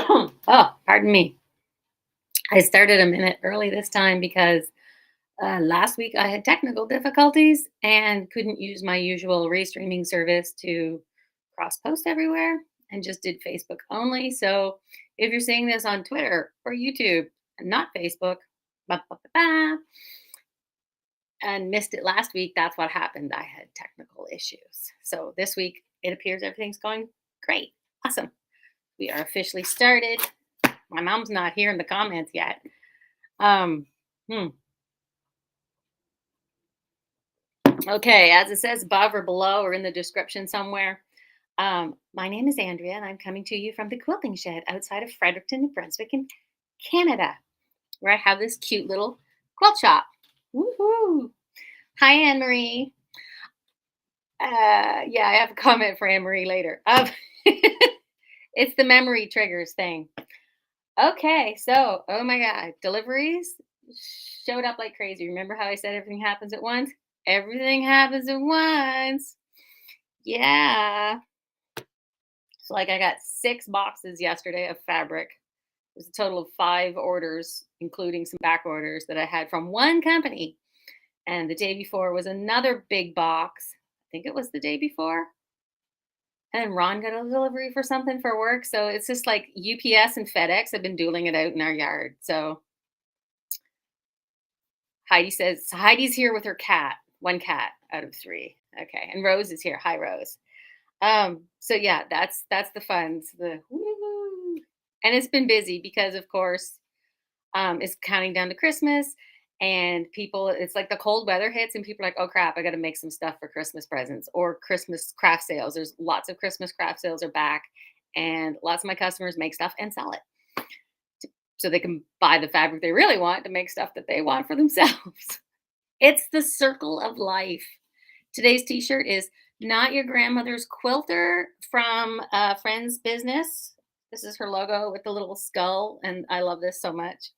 Oh, pardon me. I started a minute early this time because last week I had technical difficulties and couldn't use my usual restreaming service to cross post everywhere and just did Facebook only. So if you're seeing this on Twitter or YouTube and not Facebook, ba, ba, ba, ba, and missed it last week, that's what happened. I had technical issues. So this week it appears everything's going great. Awesome. We are officially started. My mom's not here in the comments yet. Um, hmm. Okay, as it says above or below or in the description somewhere, my name is Andrea, and I'm coming to you from the quilting shed outside of Fredericton, New Brunswick, in Canada, where I have this cute little quilt shop. Woohoo! Hi, Anne Marie. Yeah, I have a comment for Anne Marie later. It's the memory triggers thing. Okay, so oh my God, deliveries showed up like crazy. Remember how I said everything happens at once? Everything happens at once. Yeah. So, like, I got 6 boxes yesterday of fabric. It was a total of 5 orders, including some back orders that I had from one company. And the day before was another big box. I think it was the day before. And Ron got a delivery for something for work. So it's just like UPS and FedEx have been dueling it out in our yard. So Heidi says Heidi's here with her cat, one cat out of 3. Okay. And Rose is here. Hi, Rose. So yeah, that's the fun. The woo. And it's been busy because of course it's counting down to Christmas and people it's like the cold weather hits and people are like, oh crap, I gotta make some stuff for Christmas presents or Christmas craft sales. There's lots of Christmas craft sales are back and lots of my customers make stuff and sell it so they can buy the fabric they really want to make stuff that they want for themselves. It's the circle of life. Today's t-shirt is Not Your Grandmother's Quilter from a friend's business. This is her logo with the little skull, and I love this so much.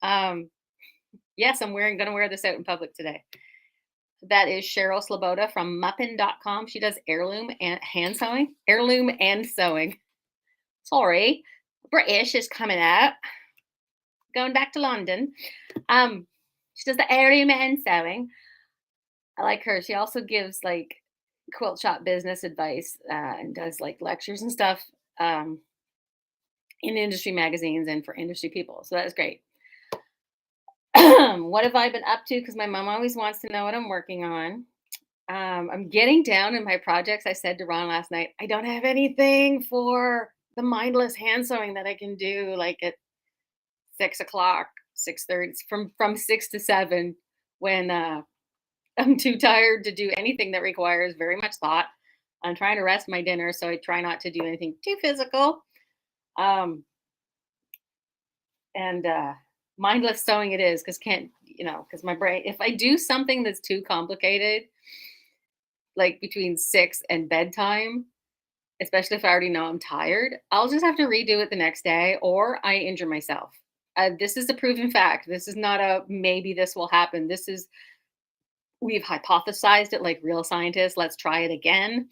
Um, yes, I'm wearing gonna wear this out in public today. That is Cheryl Sloboda from Muppin.com. She does heirloom and hand sewing. Heirloom and sewing. Sorry. British is coming out. Going back to London. She does the heirloom and sewing. I like her. She also gives like quilt shop business advice and does like lectures and stuff um, in industry magazines and for industry people. So that is great. What have I been up to? Because my mom always wants to know what I'm working on. I'm getting down in my projects. I said to Ron last night, I don't have anything for the mindless hand sewing that I can do like at 6 o'clock, 6:30, from 6 to 7 when I'm too tired to do anything that requires very much thought. I'm trying to rest my dinner, so I try not to do anything too physical. Um, and mindless sewing it is because can't because my brain if I do something that's too complicated, like between 6 and bedtime, especially if I already know I'm tired, I'll just have to redo it the next day, or I injure myself. This is a proven fact. This is not a maybe this will happen. This is we've hypothesized it like real scientists. Let's try it again.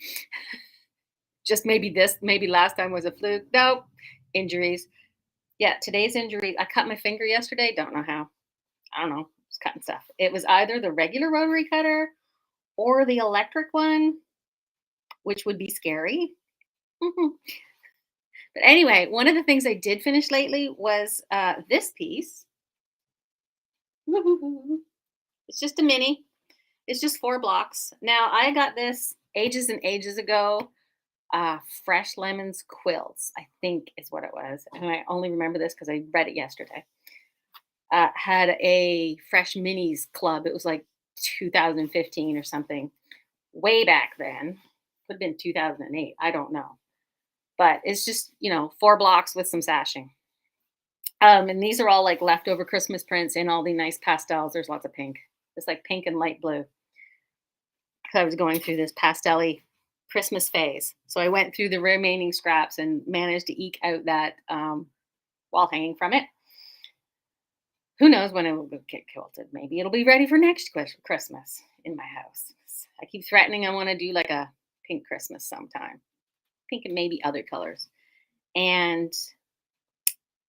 Just maybe last time was a fluke. Nope. Injuries. Yeah, today's injury. I cut my finger yesterday. Don't know how. I don't know. Just cutting stuff. It was either the regular rotary cutter or the electric one, which would be scary. Mhm. But anyway, one of the things I did finish lately was this piece. It's just a mini. It's just 4 blocks. Now I got this ages and ages ago. Fresh Lemons Quilts, I think is what it was. And I only remember this because I read it yesterday. Had a Fresh Minis club. It was like 2015 or something, way back then. Could have been 2008. I don't know. But it's just, 4 blocks with some sashing. And these are all like leftover Christmas prints in all the nice pastels. There's lots of pink. It's like pink and light blue. Because I was going through this pastel Christmas phase. So I went through the remaining scraps and managed to eke out that wall hanging from it. Who knows when it will get quilted? Maybe it'll be ready for next Christmas in my house. I keep threatening I want to do like a pink Christmas sometime. Pink and maybe other colors. And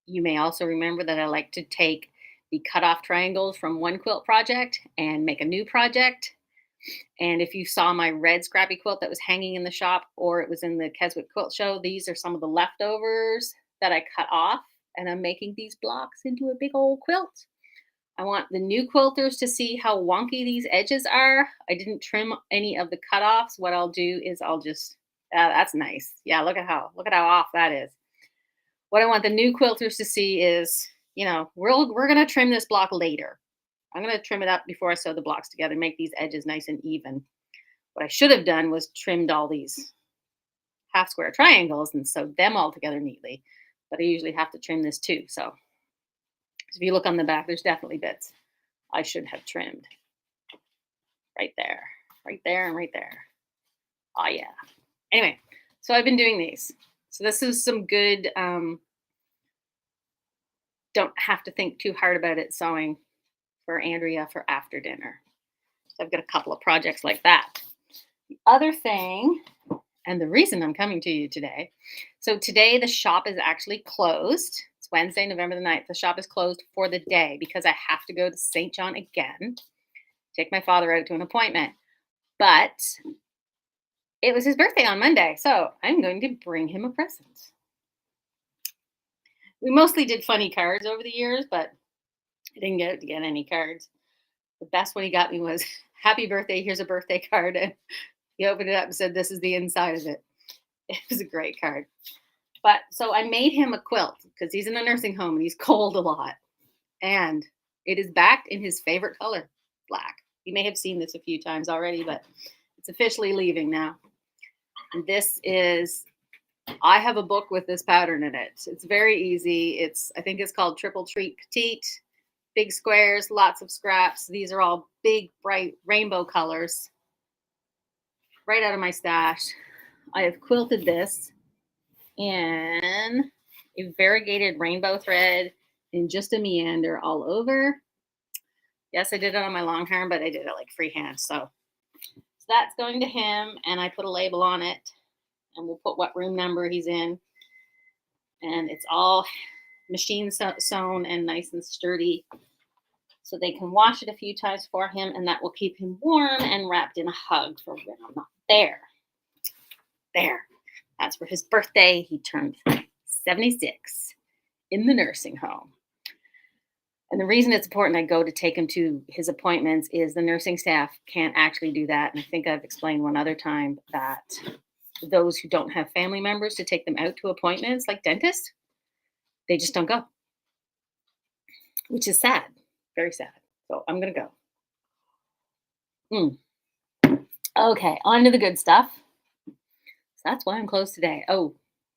You may also remember that I like to take the cut off triangles from one quilt project and make a new project. And if you saw my red scrappy quilt that was hanging in the shop, or it was in the Keswick Quilt Show, these are some of the leftovers that I cut off. And I'm making these blocks into a big old quilt. I want the new quilters to see how wonky these edges are. I didn't trim any of the cutoffs. What I'll do is I'll just, that's nice. Yeah, look at how off that is. What I want the new quilters to see is, we're going to trim this block later. I'm going to trim it up before I sew the blocks together, make these edges nice and even. What I should have done was trimmed all these half square triangles and sewed them all together neatly. But I usually have to trim this too. So if you look on the back, there's definitely bits I should have trimmed. Right there, and right there. Oh, yeah. Anyway, so I've been doing these. So this is some good, don't have to think too hard about it sewing for Andrea for after dinner. So I've got a couple of projects like that. The other thing, and the reason I'm coming to you today, so today the shop is actually closed. It's Wednesday, November the 9th. The shop is closed for the day because I have to go to St. John again, take my father out to an appointment. But it was his birthday on Monday, so I'm going to bring him a present. We mostly did funny cards over the years, but I didn't get to get any cards. The best one he got me was, "Happy birthday, here's a birthday card." And he opened it up and said, "This is the inside of it." It was a great card. But so I made him a quilt because he's in a nursing home and he's cold a lot. And it is backed in his favorite color, black. You may have seen this a few times already, but it's officially leaving now. And this is, I have a book with this pattern in it. It's very easy. I think it's called Triple Treat Petite. Big squares, lots of scraps. These are all big, bright rainbow colors. Right out of my stash. I have quilted this in a variegated rainbow thread in just a meander all over. Yes, I did it on my Longhorn, but I did it like freehand. So that's going to him, and I put a label on it, and we'll put what room number he's in. And it's all machine sewn and nice and sturdy. So they can wash it a few times for him, and that will keep him warm and wrapped in a hug for when I'm not there. There. That's for his birthday. He turned 76 in the nursing home. And the reason it's important I go to take him to his appointments is the nursing staff can't actually do that. And I think I've explained one other time that those who don't have family members to take them out to appointments, like dentists, they just don't go, which is sad, very sad. So I'm going to go. Okay, on to the good stuff. So that's why I'm closed today. Oh,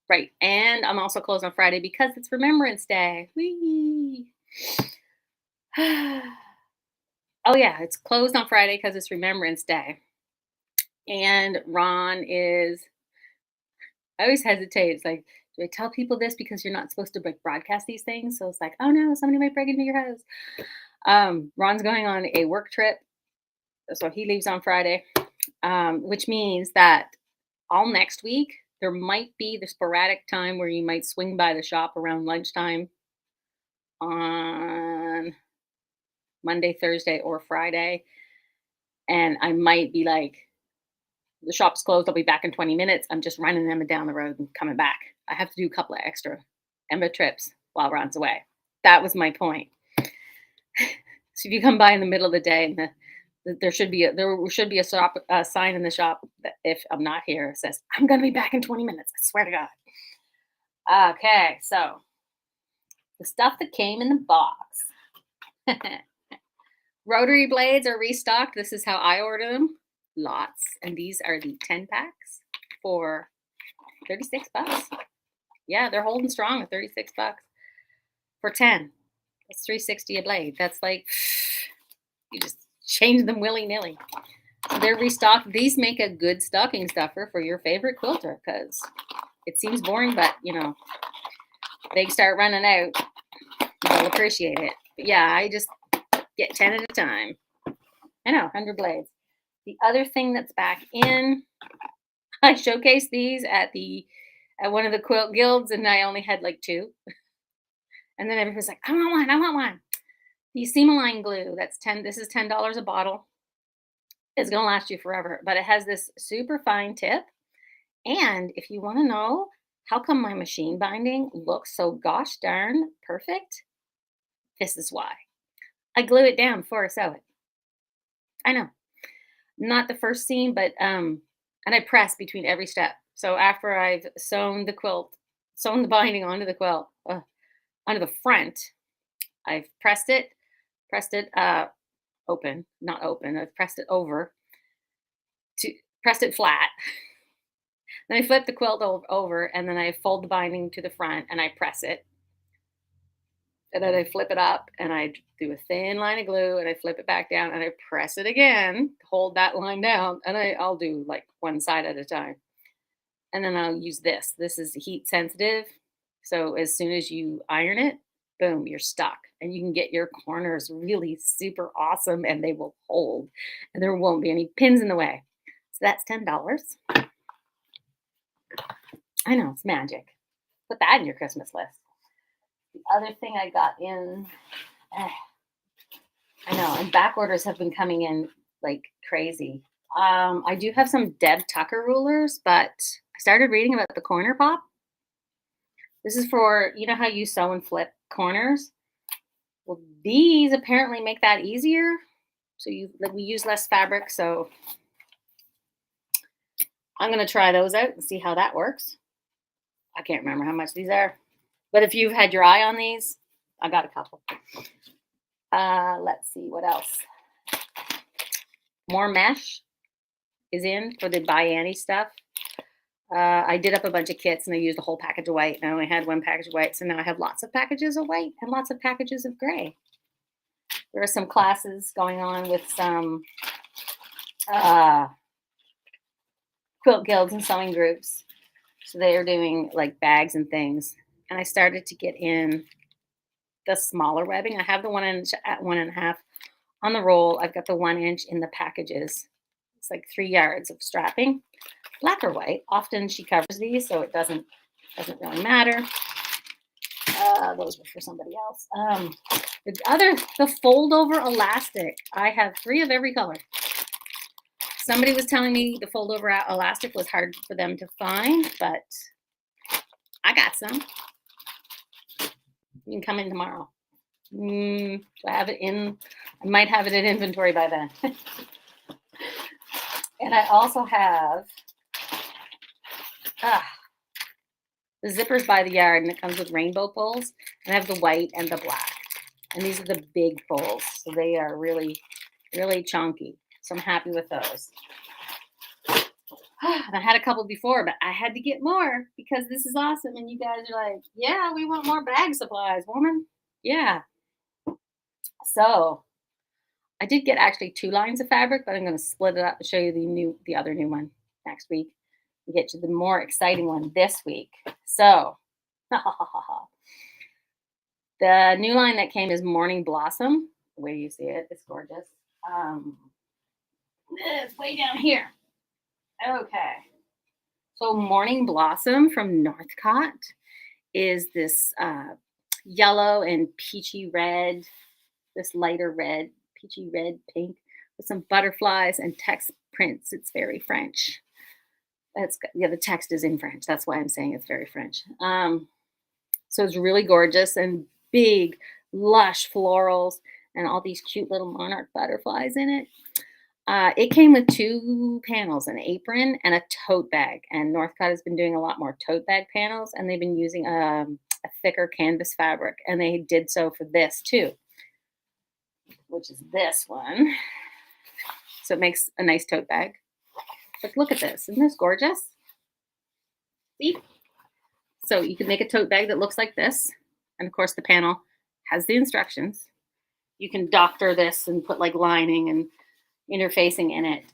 right. And I'm also closed on Friday because it's Remembrance Day. Whee! Oh, yeah, it's closed on Friday because it's Remembrance Day. And Ron is, I always hesitate. It's like, do I tell people this because you're not supposed to broadcast these things? So it's like, oh no, somebody might break into your house. Ron's going on a work trip. So he leaves on Friday, which means that all next week, there might be the sporadic time where you might swing by the shop around lunchtime on Monday, Thursday, or Friday. And I might be like, the shop's closed. I'll be back in 20 minutes. I'm just running Emma down the road and coming back. I have to do a couple of extra Emma trips while Ron's away. That was my point. So if you come by in the middle of the day, and there should be a sign in the shop that if I'm not here, it says, "I'm going to be back in 20 minutes. I swear to God." Okay, so the stuff that came in the box. Rotary blades are restocked. This is how I order them. Lots. And these are the 10 packs for $36. Yeah, they're holding strong at $36 for 10. That's $3.60 a blade. That's like, you just change them willy-nilly. So they're restocked. These make a good stocking stuffer for your favorite quilter because it seems boring, but they start running out, they'll appreciate it. But yeah, I just get 10 at a time. I know, 100 blades. The other thing that's back in, I showcased these at one of the quilt guilds, and I only had like 2. And then everybody's like, I want one, I want one. The Seamaline glue, that's 10, this is $10 a bottle. It's gonna last you forever, but it has this super fine tip. And if you wanna know how come my machine binding looks so gosh darn perfect, this is why. I glue it down before I sew it. I know. Not the first seam, but and I press between every step. So after I've sewn the quilt, sewn the binding onto the quilt, onto the front, I've pressed it open, not open. I've pressed it over to pressed it flat. Then I flip the quilt over, and then I fold the binding to the front, and I press it, and then I flip it up, and I do a thin line of glue, and I flip it back down, and I press it again, hold that line down, and I'll do like one side at a time. And then I'll use this. This is heat sensitive. So as soon as you iron it, boom, you're stuck. And you can get your corners really super awesome and they will hold. And there won't be any pins in the way. So that's $10. I know, it's magic. Put that in your Christmas list. The other thing I got in, eh, I know, and back orders have been coming in like crazy. I do have some Deb Tucker rulers, but I started reading about the corner pop. This is for, you know how you sew and flip corners? Well, these apparently make that easier. So we use less fabric. So I'm going to try those out and see how that works. I can't remember how much these are, but if you've had your eye on these, I got a couple. Let's see what else. More mesh is in for the By Annie stuff. I did up a bunch of kits and I used a whole package of white. And I only had one package of white. So now I have lots of packages of white and lots of packages of gray. There are some classes going on with some quilt guilds and sewing groups. So they are doing like bags and things. And I started to get in the smaller webbing. I have the 1 inch at 1.5 on the roll. I've got the 1 inch in the packages. It's like 3 yards of strapping. Black or white. Often she covers these, so it doesn't really matter. Those were for somebody else. The fold over elastic. I have 3 of every color. Somebody was telling me the fold over elastic was hard for them to find, but I got some. You can come in tomorrow. Do I have it in? I might have it in inventory by then. And I also have the zippers by the yard, and it comes with rainbow pulls. And I have the white and the black. And these are the big pulls. So they are really, really chunky. So I'm happy with those. And I had a couple before, but I had to get more because this is awesome. And you guys are like, yeah, we want more bag supplies, woman. Yeah. So I did get actually 2 lines of fabric, but I'm going to split it up and show you the other new one next week. We get to the more exciting one this week. So the new line that came is Morning Blossom. The way you see it, it's gorgeous. It's way down here. Okay. So Morning Blossom from Northcott is this yellow and peachy red, this lighter red, peachy red pink with some butterflies and text prints. It's very French. The text is in French. That's why I'm saying it's very French. So it's really gorgeous and big, lush florals and all these cute little monarch butterflies in it. It came with 2 panels, an apron and a tote bag. And Northcott has been doing a lot more tote bag panels, and they've been using a thicker canvas fabric. And they did so for this too, which is this one. So it makes a nice tote bag. But look at this. Isn't this gorgeous? See? So you can make a tote bag that looks like this. And of course, the panel has the instructions. You can doctor this and put like lining and interfacing in it.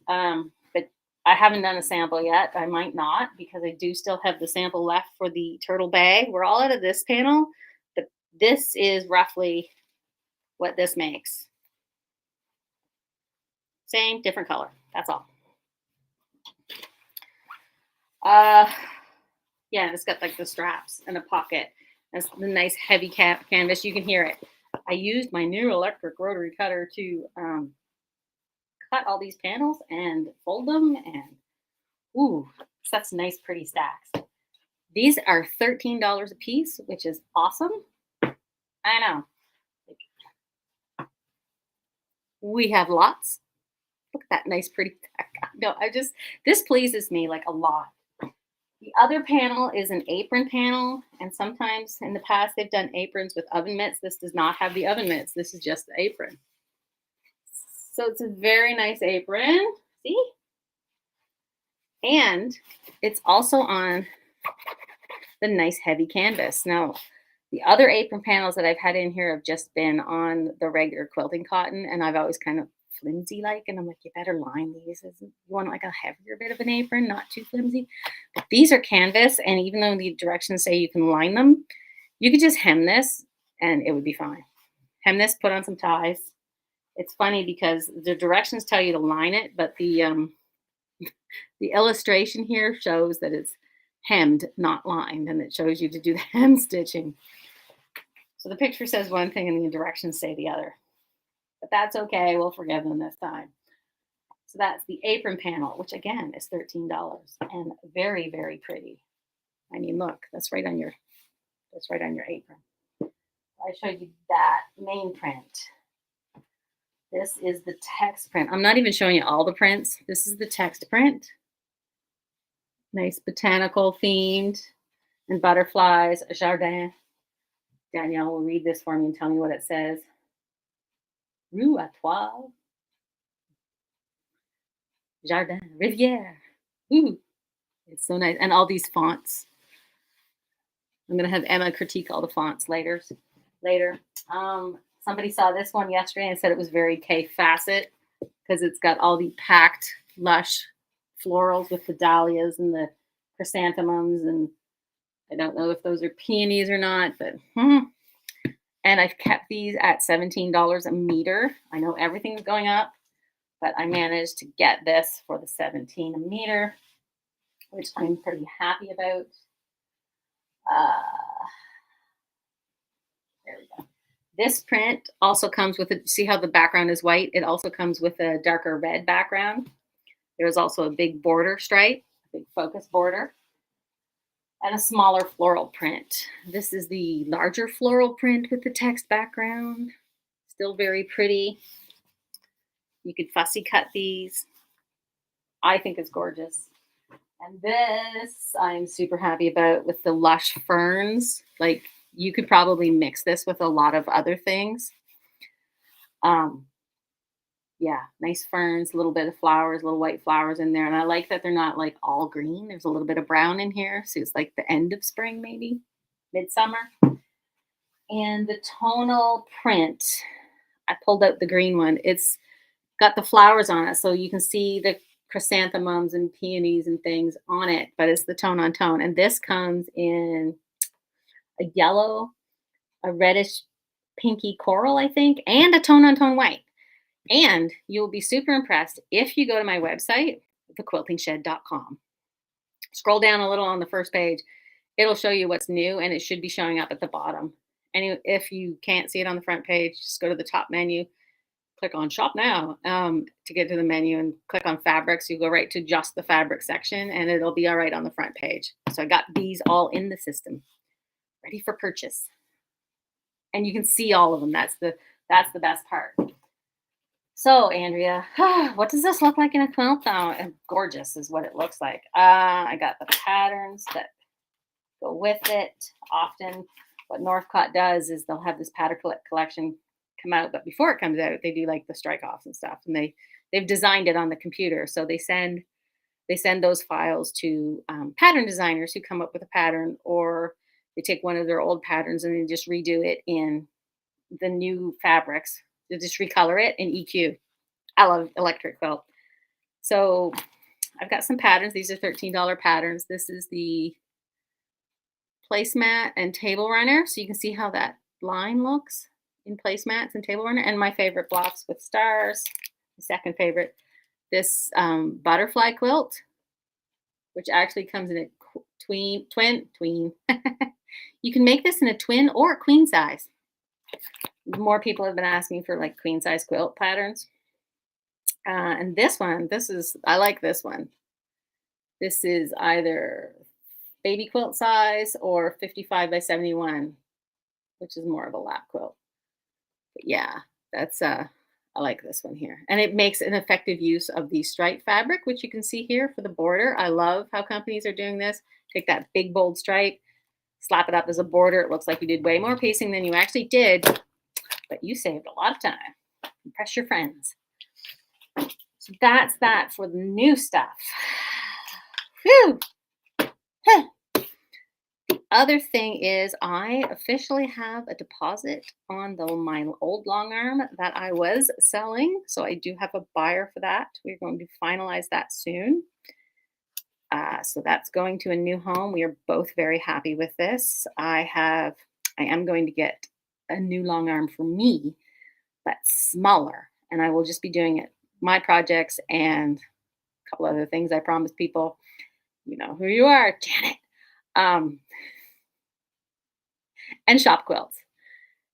But I haven't done a sample yet. I might not because I do still have the sample left for the turtle bag. We're all out of this panel, but this is roughly what this makes. Same, different color. That's all. Yeah, it's got like the straps and a pocket. That's the nice heavy canvas. You can hear it. I used my new electric rotary cutter to cut all these panels and fold them, and ooh, such nice, pretty stacks. These are $13 a piece, which is awesome. I know. We have lots. Look at that nice, pretty. No, this pleases me like a lot. The other panel is an apron panel, and sometimes in the past they've done aprons with oven mitts. This does not have the oven mitts. This is just the apron. So it's a very nice apron. See? And it's also on the nice heavy canvas. Now, the other apron panels that I've had in here have just been on the regular quilting cotton, and I've always kind of flimsy like, and I'm like, you better line these. You want like a heavier bit of an apron, not too flimsy. But these are canvas, and even though the directions say you can line them, you could just hem this and it would be fine. Hem this, put on some ties. It's funny because the directions tell you to line it, but the illustration here shows that it's hemmed, not lined, and it shows you to do the hem stitching. So the picture says one thing and the directions say the other. But that's okay. We'll forgive them this time. So that's the apron panel, which again is $13 and very, very pretty. I mean, look, that's right on your apron. I showed you that main print. This is the text print. I'm not even showing you all the prints. This is the text print. Nice botanical themed and butterflies, jardin. Danielle will read this for me and tell me what it says. Rue à Trois. Jardin, Rivière. Ooh, it's so nice. And all these fonts. I'm going to have Emma critique all the fonts later. Somebody saw this one yesterday and said it was very K facet because it's got all the packed, lush florals with the dahlias and the chrysanthemums. And I don't know if those are peonies or not, but and I've kept these at $17 a meter. I know everything's going up, but I managed to get this for the $17 a meter, which I'm pretty happy about. There we go. This print also comes with see how the background is white? It also comes with a darker red background. There's also a big border stripe, a big focus border, and a smaller floral print. This is the larger floral print with the text background. Still very pretty. You could fussy cut these. I think it's gorgeous. And this I'm super happy about with the lush ferns. Like you could probably mix this with a lot of other things. Yeah, nice ferns, a little bit of flowers, little white flowers in there. And I like that they're not like all green. There's a little bit of brown in here. So it's like the end of spring, maybe midsummer. And the tonal print, I pulled out the green one. It's got the flowers on it. So you can see the chrysanthemums and peonies and things on it, but it's the tone on tone. And this comes in a yellow, a reddish pinky coral, I think, and a tone on tone white. And you'll be super impressed if you go to my website, thequiltingshed.com. Scroll down a little on the first page. It'll show you what's new, and it should be showing up at the bottom. And if you can't see it on the front page, just go to the top menu, click on Shop Now to get to the menu, and click on Fabrics. You go right to just the fabric section, and it'll be all right on the front page. So I got these all in the system, ready for purchase. And you can see all of them. That's the best part. So, Andrea, what does this look like in a quilt now? Gorgeous is what it looks like. I got the patterns that go with it. Often what Northcott does is they'll have this pattern collection come out, but before it comes out, they do like the strike offs and stuff, and they've designed it on the computer. So they send those files to pattern designers who come up with a pattern, or they take one of their old patterns and they just redo it in the new fabrics. They just recolor it in EQ. I love electric quilt. So I've got some patterns. These are $13 patterns. This is the placemat and table runner. So you can see how that line looks in placemats and table runner. And my favorite blocks with stars. The second favorite, this butterfly quilt, which actually comes in a tween You can make this in a twin or a queen size. More people have been asking for like queen size quilt patterns. And this one, I like this one. This is either baby quilt size or 55 by 71, which is more of a lap quilt. But yeah, that's I like this one here. And it makes an effective use of the stripe fabric, which you can see here for the border. I love how companies are doing this. Take that big bold stripe, slap it up as a border. It looks like you did way more piecing than you actually did, but you saved a lot of time. Impress your friends. So that's that for the new stuff. Whew. Huh. The other thing is I officially have a deposit on my old long arm that I was selling. So I do have a buyer for that. We're going to finalize that soon. So that's going to a new home. We are both very happy with this. I am going to get a new long arm for me, but smaller. And I will just be doing it, my projects and a couple other things I promised people. You know who you are, Janet. And shop quilts.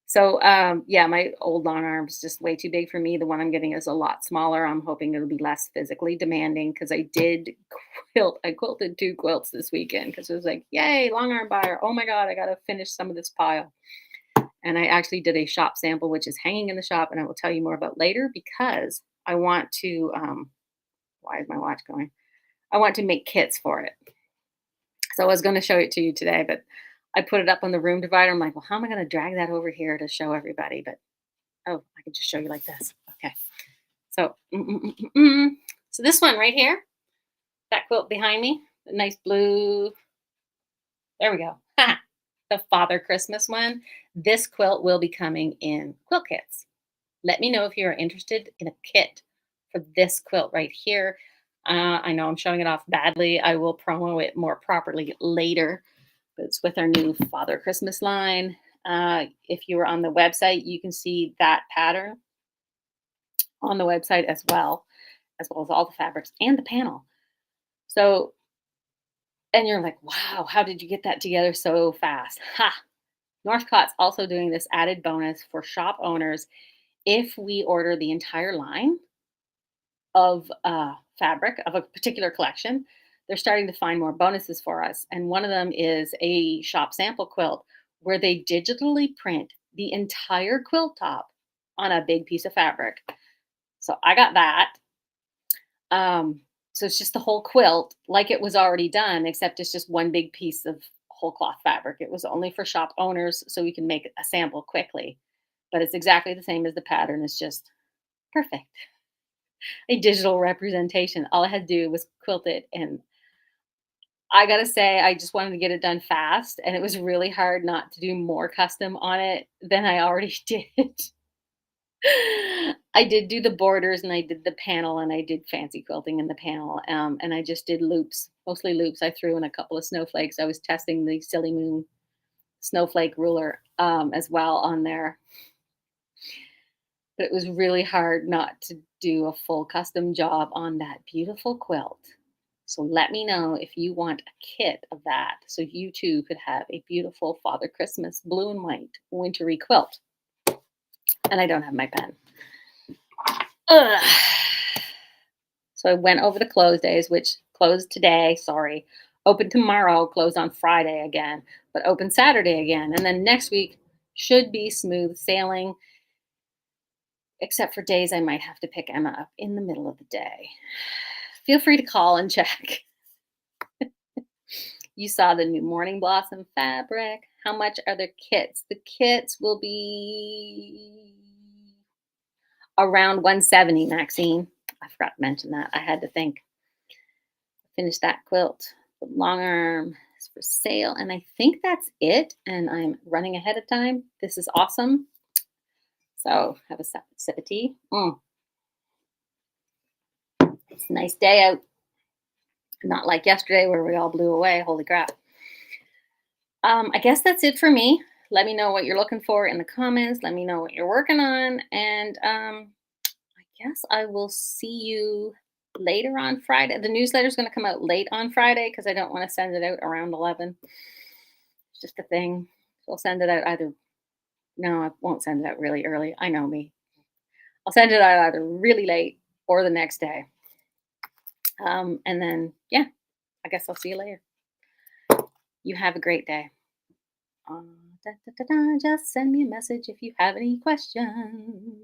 So yeah, my old long arm's just way too big for me. The one I'm getting is a lot smaller. I'm hoping it'll be less physically demanding because I did quilt. I quilted 2 quilts this weekend because it was like, yay, long arm buyer. Oh my God, I got to finish some of this pile. And I actually did a shop sample, which is hanging in the shop, and I will tell you more about later because I want to, why is my watch going? I want to make kits for it. So I was going to show it to you today, but I put it up on the room divider. I'm like, well, how am I going to drag that over here to show everybody? But, oh, I can just show you like this. Okay. So, so this one right here, that quilt behind me, the nice blue. There we go. The Father Christmas one. This quilt will be coming in quilt kits. Let me know if you're interested in a kit for this quilt right here. I know I'm showing it off badly. I will promo it more properly later. But it's with our new Father Christmas line. If you were on the website, you can see that pattern on the website as well as all the fabrics and the panel. So, and you're like, wow, how did you get that together so fast? Ha! Northcott's also doing this added bonus for shop owners. If we order the entire line of fabric of a particular collection, they're starting to find more bonuses for us. And one of them is a shop sample quilt where they digitally print the entire quilt top on a big piece of fabric. So I got that. So it's just the whole quilt like it was already done, except it's just one big piece of whole cloth fabric. It was only for shop owners, so we can make a sample quickly. But it's exactly the same as the pattern. It's just perfect. A digital representation. All I had to do was quilt it, and I gotta say, I just wanted to get it done fast, and it was really hard not to do more custom on it than I already did. I did do the borders, and I did the panel, and I did fancy quilting in the panel, and I just did loops, mostly loops. I threw in a couple of snowflakes. I was testing the Silly Moon snowflake ruler as well on there. But it was really hard not to do a full custom job on that beautiful quilt. So let me know if you want a kit of that so you too could have a beautiful Father Christmas blue and white wintry quilt. And I don't have my pen. Ugh. So I went over the close days, which closed today, sorry. Open tomorrow, closed on Friday again, but open Saturday again. And then next week should be smooth sailing, except for days I might have to pick Emma up in the middle of the day. Feel free to call and check. You saw the new Morning Blossom fabric. How much are the kits? The kits will be around 170, Maxine. I forgot to mention that. I had to think. Finish that quilt. The long arm is for sale. And I think that's it. And I'm running ahead of time. This is awesome. So have a sip of tea. It's a nice day out. Not like yesterday where we all blew away. Holy crap. I guess that's it for me. Let me know what you're looking for in the comments. Let me know what you're working on. And I guess I will see you later on Friday. The newsletter is going to come out late on Friday because I don't want to send it out around 11. It's just a thing. So I'll send it out either. No, I won't send it out really early. I know me. I'll send it out either really late or the next day. And then, yeah, I guess I'll see you later. You have a great day. Da, da, da, da, just send me a message if you have any questions.